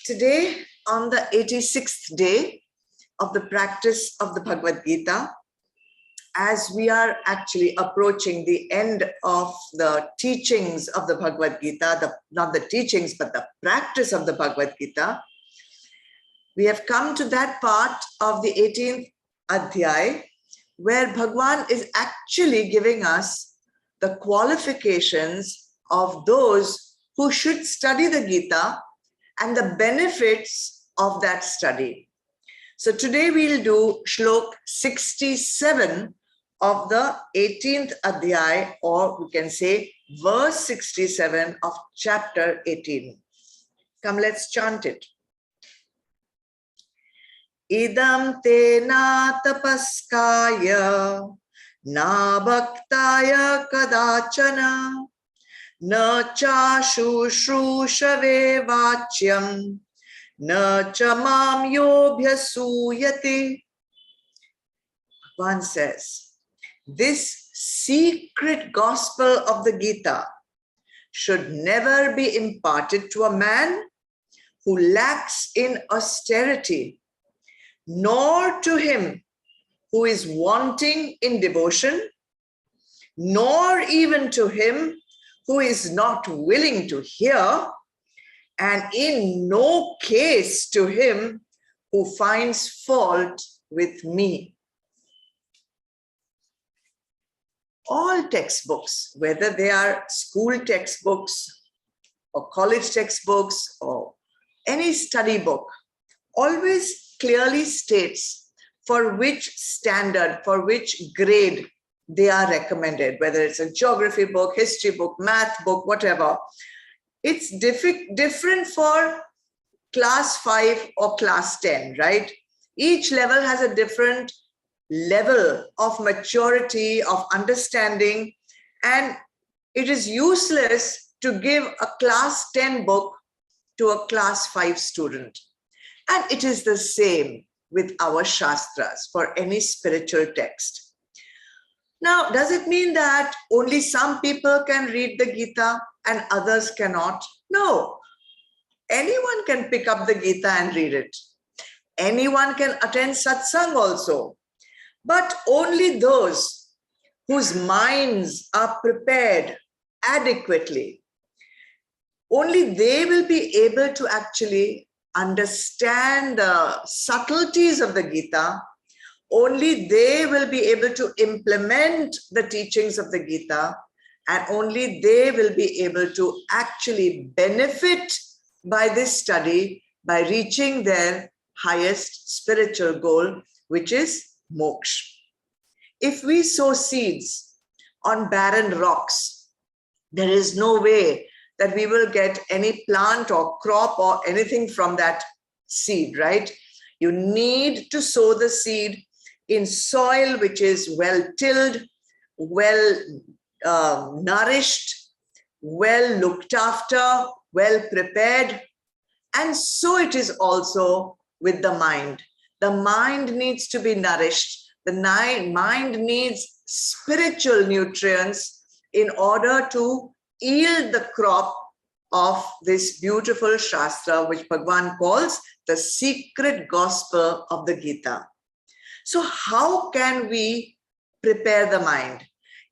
Today, on the 86th day of the practice of the Bhagavad Gita, as we are actually approaching the end of the teachings of the Bhagavad Gita, not the teachings, but the practice of the Bhagavad Gita, we have come to that part of the 18th Adhyay, where Bhagwan is actually giving us the qualifications of those who should study the Gita and the benefits of that study. So today we'll do Shlok 67 of the 18th Adhyay, or we can say verse 67 of chapter 18. Come, let's chant it. Idam te na tapaskaya na bhaktaya kadachana na cha shushrusave vachyam na cha mam yobhyasuyati. One says, this secret gospel of the Gita should never be imparted to a man who lacks in austerity, nor to him who is wanting in devotion, nor even to him who is not willing to hear, and in no case to him who finds fault with me. All textbooks, whether they are school textbooks or college textbooks or any study book, always clearly states for which standard, for which grade they are recommended, whether it's a geography book, history book, math book, whatever. It's different for class 5 or class 10, right? Each level has a different level of maturity, of understanding, and it is useless to give a class 10 book to a class 5 student. And it is the same with our Shastras for any spiritual text. Now, does it mean that only some people can read the Gita and others cannot? No. Anyone can pick up the Gita and read it. Anyone can attend satsang also. But only those whose minds are prepared adequately, only they will be able to actually understand the subtleties of the Gita. Only they will be able to implement the teachings of the Gita, and only they will be able to actually benefit by this study by reaching their highest spiritual goal, which is moksha. If we sow seeds on barren rocks, there is no way that we will get any plant or crop or anything from that seed, right? You need to sow the seed in soil which is well tilled, well nourished, well looked after, well prepared. And so it is also with the mind. The mind needs to be nourished. The mind needs spiritual nutrients in order to yield the crop of this beautiful Shastra, which Bhagwan calls the secret gospel of the Gita. So how can we prepare the mind?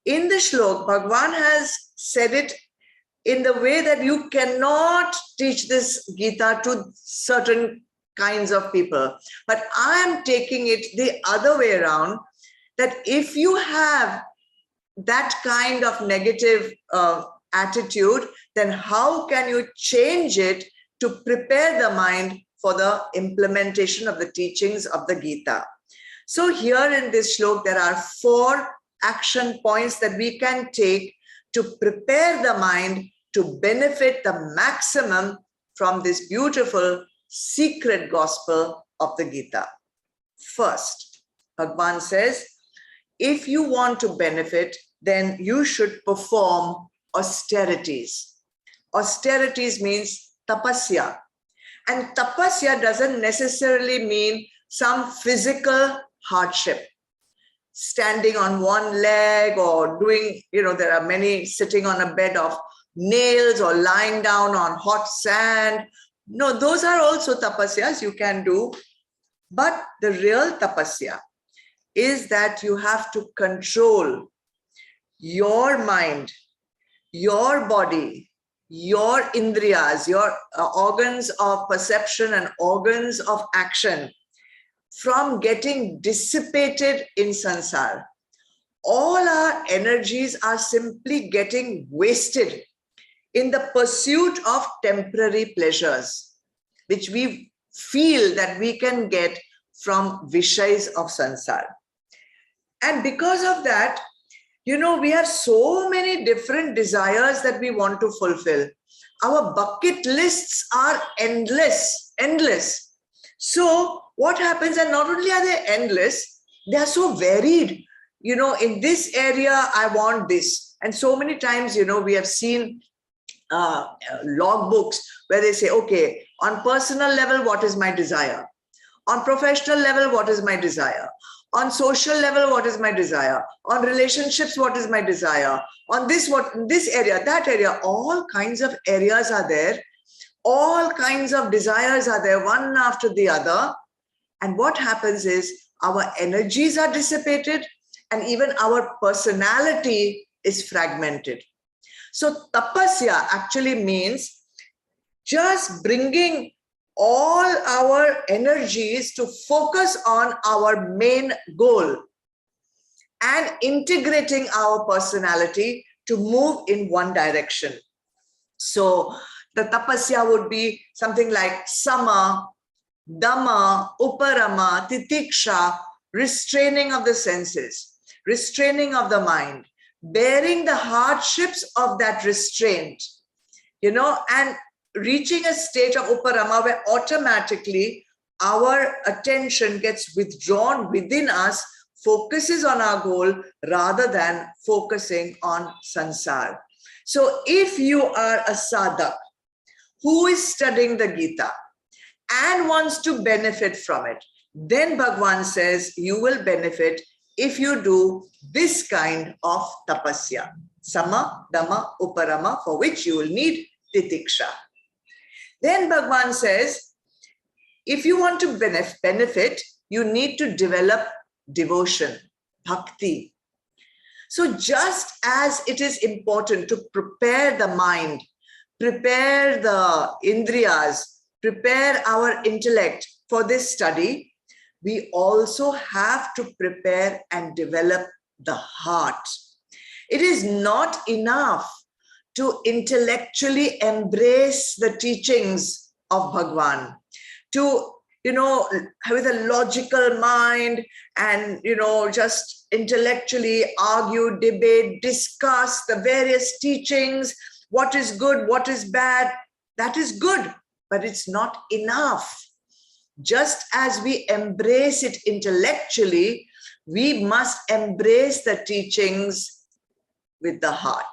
In the Shlok, Bhagwan has said it in the way that you cannot teach this Gita to certain kinds of people. But I am taking it the other way around, that if you have that kind of negative attitude, then how can you change it to prepare the mind for the implementation of the teachings of the Gita? So here in this Shlok, there are 4 action points that we can take to prepare the mind to benefit the maximum from this beautiful secret gospel of the Gita. First, Bhagwan says, if you want to benefit, then you should perform austerities. Austerities means tapasya. And tapasya doesn't necessarily mean some physical hardship. Standing on one leg or doing, there are many sitting on a bed of nails or lying down on hot sand. No, those are also tapasyas you can do. But the real tapasya is that you have to control your mind, your body, your indriyas, your organs of perception and organs of action from getting dissipated in sansar. All our energies are simply getting wasted in the pursuit of temporary pleasures, which we feel that we can get from vishayas of sansar. And because of that, we have so many different desires that we want to fulfill. Our bucket lists are endless. So what happens, and not only are they endless, they are so varied. In this area, I want this. And so many times, we have seen log books where they say, okay, on personal level, what is my desire? On professional level, what is my desire? On social level, what is my desire? On relationships, what is my desire? On this area, that area, all kinds of areas are there. All kinds of desires are there, one after the other. And what happens is our energies are dissipated and even our personality is fragmented. So tapasya actually means just bringing all our energies to focus on our main goal and integrating our personality to move in one direction. So the tapasya would be something like sama, dhamma, uparama, titiksha, restraining of the senses, restraining of the mind, bearing the hardships of that restraint, and reaching a state of uparama where automatically our attention gets withdrawn within us, focuses on our goal rather than focusing on sansar. So if you are a sadhak who is studying the Gita and wants to benefit from it, then Bhagavan says you will benefit if you do this kind of tapasya, sama, dhamma, uparama, for which you will need titiksha. Then Bhagavan says, if you want to benefit, you need to develop devotion, bhakti. So just as it is important to prepare the mind, prepare the indriyas, prepare our intellect for this study, we also have to prepare and develop the heart. It is not enough to intellectually embrace the teachings of Bhagavan, to, with a logical mind and, just intellectually argue, debate, discuss the various teachings, what is good, what is bad. That is good, but it's not enough. Just as we embrace it intellectually, we must embrace the teachings with the heart.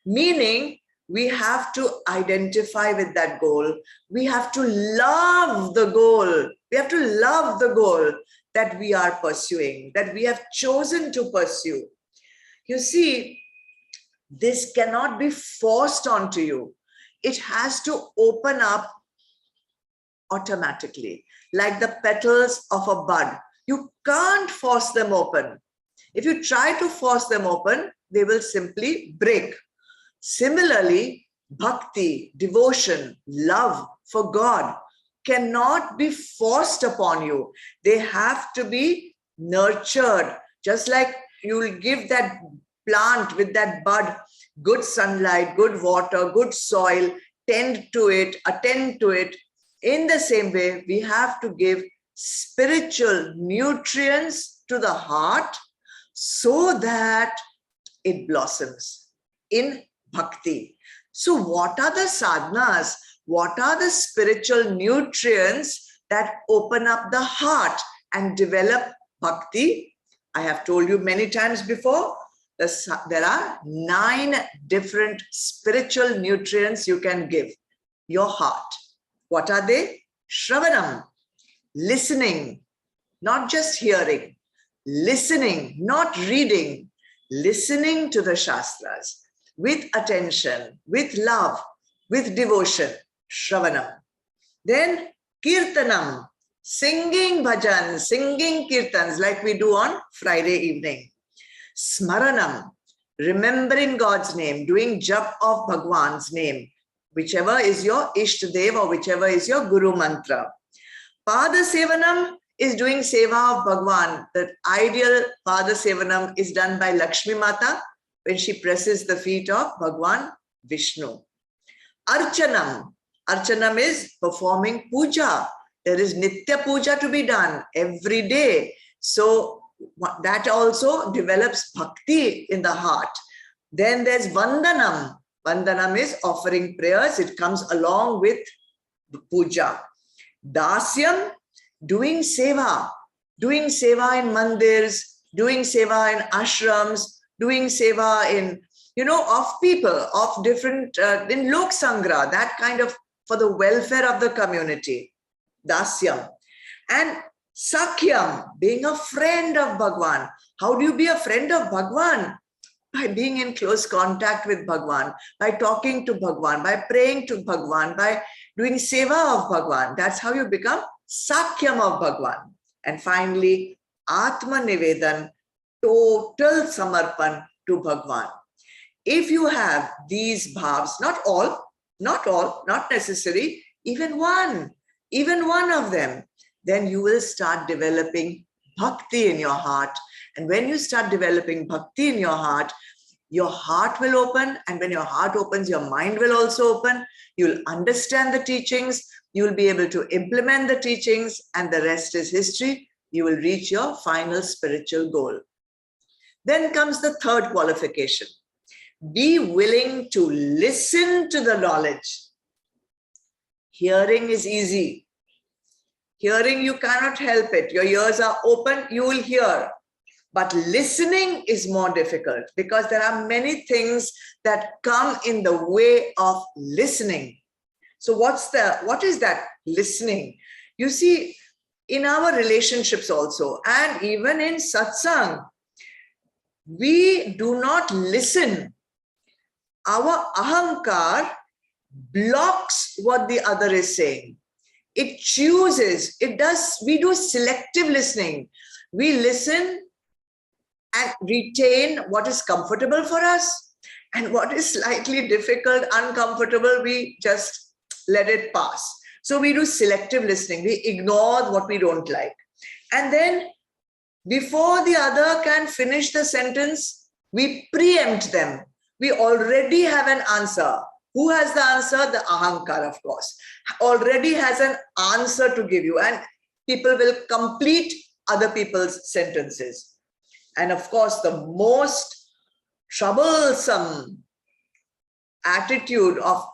Meaning, we have to identify with that goal. We have to love the goal. We have to love the goal that we are pursuing, that we have chosen to pursue. You see, this cannot be forced onto you. It has to open up automatically, like the petals of a bud. You can't force them open. If you try to force them open, they will simply break. Similarly, bhakti, devotion, love for God cannot be forced upon you. They have to be nurtured. Just like you will give that plant with that bud good sunlight, good water, good soil, tend to it, attend to it. In the same way, we have to give spiritual nutrients to the heart so that it blossoms in bhakti. So what are the sadhanas? What are the spiritual nutrients that open up the heart and develop bhakti? I have told you many times before, there are 9 different spiritual nutrients you can give your heart. What are they? Shravanam, listening, not just hearing. Listening, not reading. Listening to the Shastras with attention, with love, with devotion. Shravanam. Then Kirtanam, singing bhajans, singing kirtans like we do on Friday evening. Smaranam, remembering God's name, doing jap of Bhagwan's name, whichever is your Ishtadev or whichever is your Guru mantra. Pada Sevanam is doing seva of Bhagwan. The ideal Pada Sevanam is done by Lakshmi Mata when she presses the feet of Bhagwan Vishnu. Archanam, Archanam is performing puja. There is Nitya puja to be done every day. So that also develops bhakti in the heart. Then there's Vandanam. Vandanam is offering prayers. It comes along with puja. Dasyam, doing seva in mandirs, doing seva in ashrams, doing seva in, of people, of different, in Lok Sangra, that kind of, for the welfare of the community. Dasyam. And Sakhyam, being a friend of Bhagwan. How do you be a friend of Bhagwan? By being in close contact with Bhagwan, by talking to Bhagwan, by praying to Bhagwan, by doing seva of Bhagwan. That's how you become Sakhyam of Bhagwan. And finally, Atma Nivedan, total samarpan to Bhagwan. If you have these bhavs, not all, not necessary, even one of them, then you will start developing bhakti in your heart. And when you start developing bhakti in your heart will open. And when your heart opens, your mind will also open. You'll understand the teachings. You'll be able to implement the teachings, and the rest is history. You will reach your final spiritual goal. Then comes the third qualification. Be willing to listen to the knowledge. Hearing is easy. Hearing, you cannot help it. Your ears are open, you will hear. But listening is more difficult because there are many things that come in the way of listening. So what is that listening? You see, in our relationships also, and even in satsang, we do not listen. Our ahankar blocks what the other is saying. It chooses, we do selective listening. We listen and retain what is comfortable for us, and what is slightly difficult, uncomfortable, we just let it pass. So we do selective listening. We ignore what we don't like. And then before the other can finish the sentence, we preempt them. We already have an answer. Who has the answer? The ahankar, of course, already has an answer to give you, and people will complete other people's sentences. And of course, the most troublesome attitude of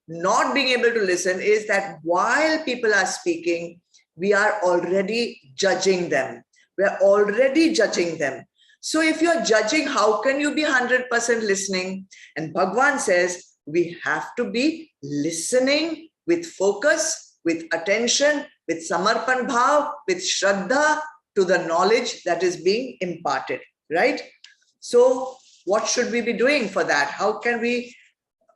not being able to listen is that while people are speaking, we are already judging them. We're already judging them. So if you're judging, how can you be 100% listening? And Bhagwan says, we have to be listening with focus, with attention, with samarpan bhav, with shraddha to the knowledge that is being imparted, right? So what should we be doing for that? How can we,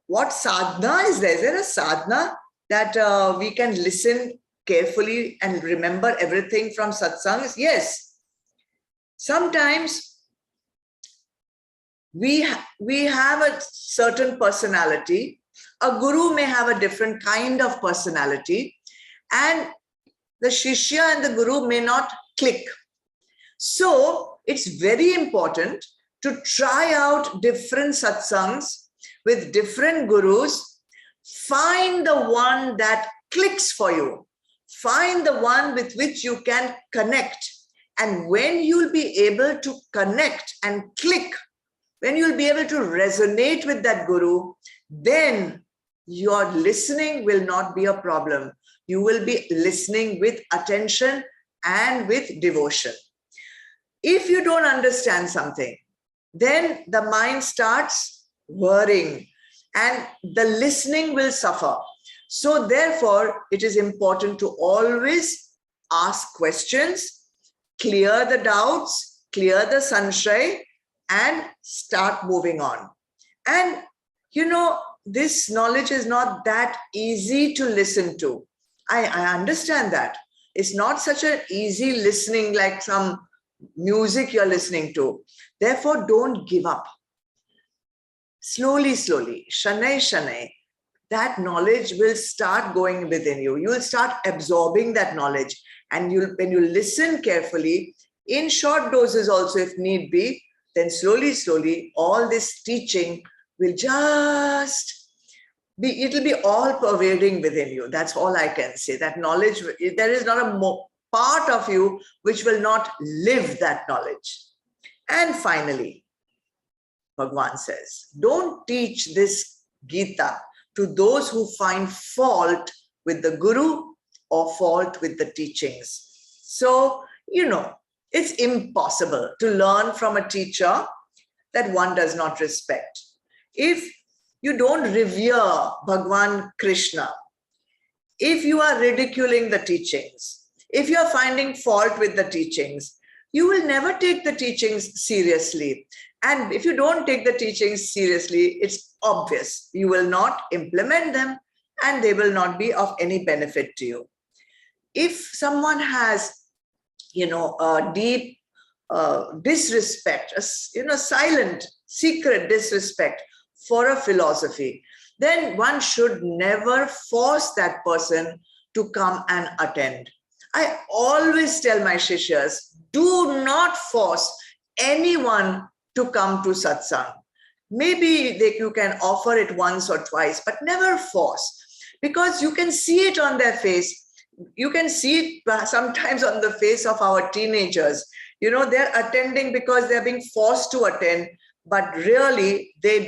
what sadhana is there? Is there a sadhana that we can listen carefully and remember everything from satsangs? Yes. Sometimes we have a certain personality. A guru may have a different kind of personality, and the shishya and the guru may not click. So it's very important to try out different satsangs with different gurus. Find the one that clicks for you. Find the one with which you can connect. And when you'll be able to connect and click, when you'll be able to resonate with that guru, then your listening will not be a problem. You will be listening with attention and with devotion. If you don't understand something, then the mind starts worrying and the listening will suffer. So therefore, it is important to always ask questions, clear the doubts, clear the sanshay, and start moving on. And this knowledge is not that easy to listen to. I understand that. It's not such an easy listening like some music you're listening to. Therefore, don't give up. Slowly, shanai, shanai, that knowledge will start going within you. You will start absorbing that knowledge. And when you listen carefully, in short doses also if need be, then slowly, all this teaching will just be, it'll be all pervading within you. That's all I can say. That knowledge, there is not a part of you which will not live that knowledge. And finally, Bhagwan says, don't teach this Gita to those who find fault with the Guru or fault with the teachings. So, it's impossible to learn from a teacher that one does not respect. If you don't revere Bhagwan Krishna, if you are ridiculing the teachings, if you are finding fault with the teachings, you will never take the teachings seriously. And if you don't take the teachings seriously, it's obvious you will not implement them and they will not be of any benefit to you. If someone has, a deep disrespect, silent, secret disrespect for a philosophy, then one should never force that person to come and attend. I always tell my shishyas, do not force anyone to come to satsang. Maybe you can offer it once or twice, but never force, because you can see it on their face. You can see it sometimes on the face of our teenagers. They're attending because they're being forced to attend, but really they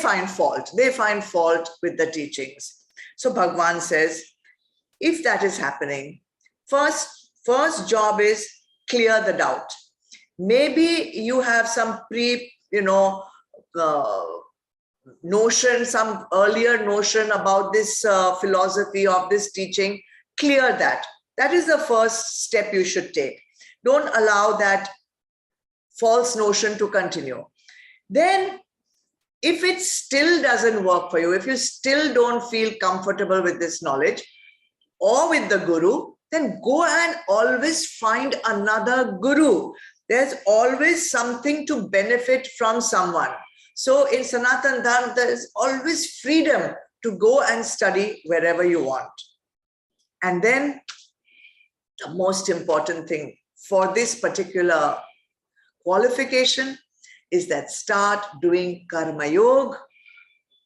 find fault. They find fault with the teachings. So Bhagwan says, if that is happening, first job is clear the doubt. Maybe you have some notion, some earlier notion about this philosophy of this teaching. Clear that. That is the first step you should take. Don't allow that false notion to continue. Then, if it still doesn't work for you, if you still don't feel comfortable with this knowledge or with the Guru, then go and always find another Guru. There's always something to benefit from someone. So in Sanatan Dharma, there is always freedom to go and study wherever you want. And then the most important thing for this particular qualification is that start doing Karma Yoga,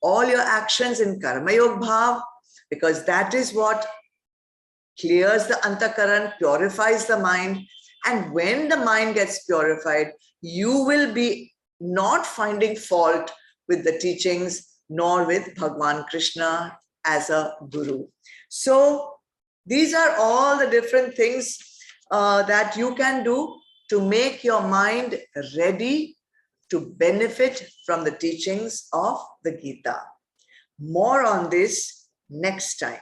all your actions in Karma Yoga Bhav, because that is what clears the Antakaran, purifies the mind. And when the mind gets purified, you will be not finding fault with the teachings, nor with Bhagwan Krishna as a Guru. So these are all the different things that you can do to make your mind ready to benefit from the teachings of the Gita. More on this next time.